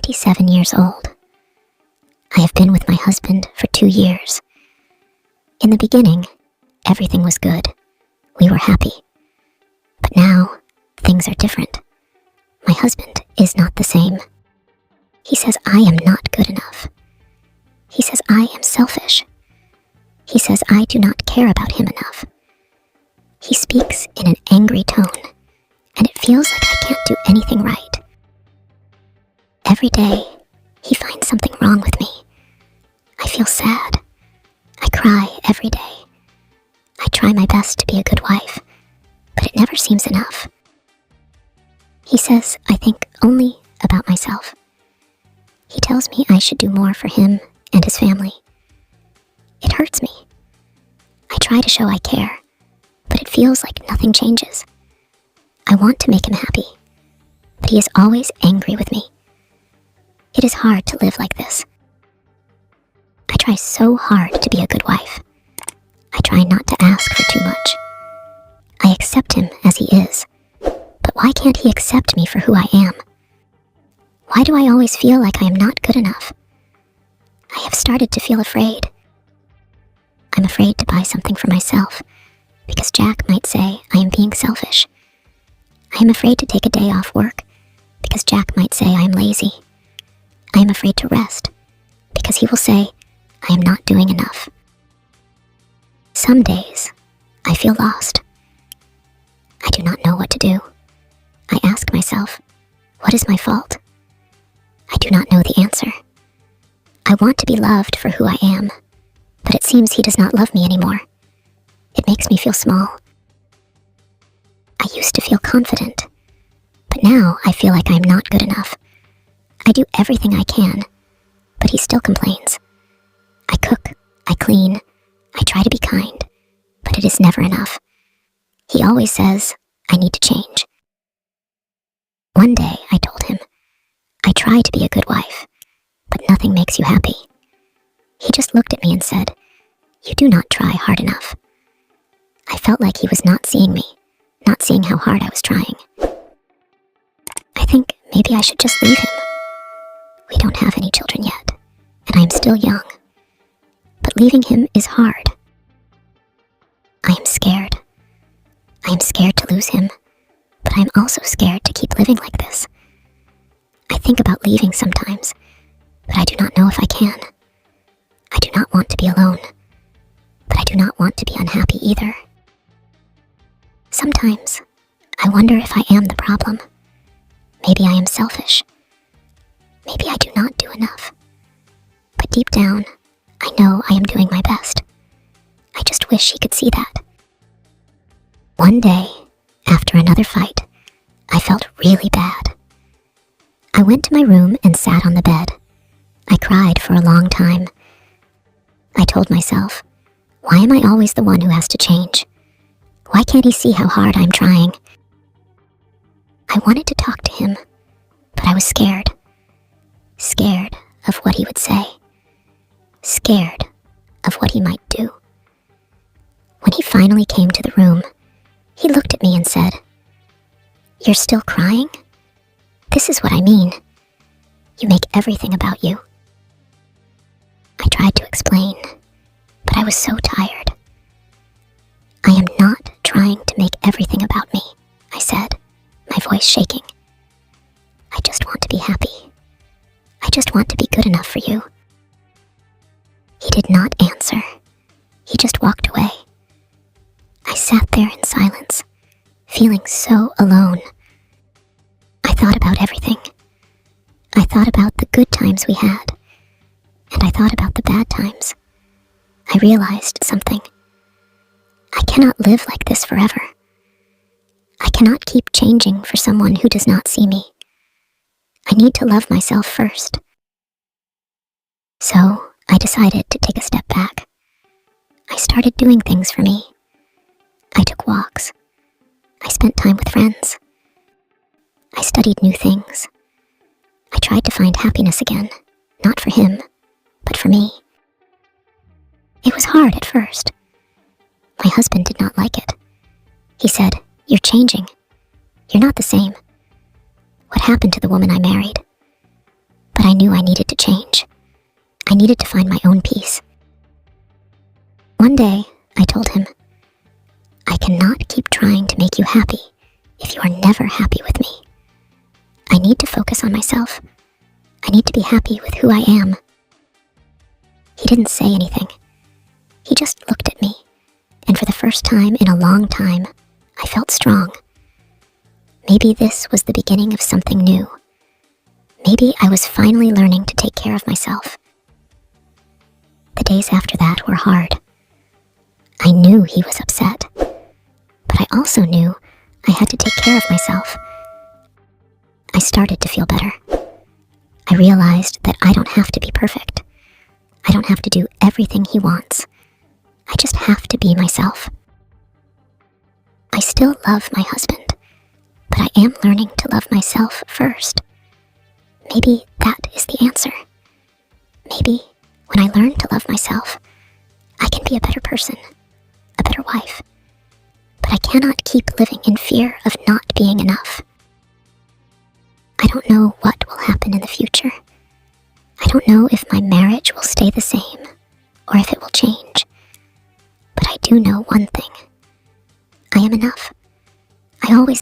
27 years old. I have been with my husband for 2 years. In the beginning, everything was good. We were happy. But now, things are different. My husband is not the same. He says I am not good enough. He says I am selfish. He says I do not care about him enough. He speaks in an angry tone, and it feels like I can't do anything right. Every day, he finds something wrong with me. I feel sad. I cry every day. I try my best to be a good wife, but it never seems enough. He says I think only about myself. He tells me I should do more for him and his family. It hurts me. I try to show I care, but it feels like nothing changes. I want to make him happy, but he is always angry with me. It is hard to live like this. I try so hard to be a good wife. I try not to ask for too much. I accept him as he is, but why can't he accept me for who I am? Why do I always feel like I am not good enough? I have started to feel afraid. I'm afraid to buy something for myself because Jack might say I am being selfish. I am afraid to take a day off work because Jack might say I am lazy. I am afraid to rest because he will say I am not doing enough. Some days, I feel lost. I do not know what to do. I ask myself, what is my fault? I do not know the answer. I want to be loved for who I am, but it seems he does not love me anymore. It makes me feel small. I used to feel confident, but now I feel like I am not good enough. I do everything I can, but he still complains. I cook, I clean, I try to be kind, but it is never enough. He always says I need to change. One day I told him, I try to be a good wife, but nothing makes you happy. He just looked at me and said, you do not try hard enough. I felt like he was not seeing me, not seeing how hard I was trying. I think maybe I should just leave him. We don't have any children yet, and I am still young. But leaving him is hard. I am scared. I am scared to lose him, but I am also scared to keep living like this. I think about leaving sometimes, but I do not know if I can. I do not want to be alone, but I do not want to be unhappy either. Sometimes, I wonder if I am the problem. Maybe I am selfish. Maybe I do not do enough. But deep down, I know I am doing my best. I just wish he could see that. One day, after another fight, I felt really bad. I went to my room and sat on the bed. I cried for a long time. I told myself, why am I always the one who has to change? Why can't he see how hard I'm trying? I wanted to talk to him, but I was scared. Scared of what he would say. Scared of what he might do. When he finally came to the room, he looked at me and said, "You're still crying? This is what I mean. You make everything about you." I tried to explain, but I was so tired. "I am not trying to make everything about me," I said, my voice shaking. "I just want to be happy. I just want to be good enough for you." He did not answer. He just walked away. I sat there in silence, feeling so alone. I thought about everything. I thought about the good times we had, and I thought about the bad times. I realized something. I cannot live like this forever. I cannot keep changing for someone who does not see me. I need to love myself first. So I decided to take a step back. I started doing things for me. I took walks. I spent time with friends. I studied new things. I tried to find happiness again, not for him, but for me. It was hard at first. My husband did not like it. He said, "You're changing. You're not the same. What happened to the woman I married?" But I knew I needed to change. I needed to find my own peace. One day, I told him, I cannot keep trying to make you happy if you are never happy with me. I need to focus on myself. I need to be happy with who I am. He didn't say anything. He just looked at me, and for the first time in a long time, I felt strong. Maybe this was the beginning of something new. Maybe I was finally learning to take care of myself. The days after that were hard. I knew he was upset, but I also knew I had to take care of myself. I started to feel better. I realized that I don't have to be perfect. I don't have to do everything he wants. I just have to be myself. I still love my husband, but I am learning to love myself first. Maybe that is the answer. Maybe when I learn to love myself, I can be a better person, a better wife. But I cannot keep living in fear of not being enough. I don't know what will happen in the future. I don't know if my marriage will stay the same or if it will change. But I do know one thing. I am enough. I always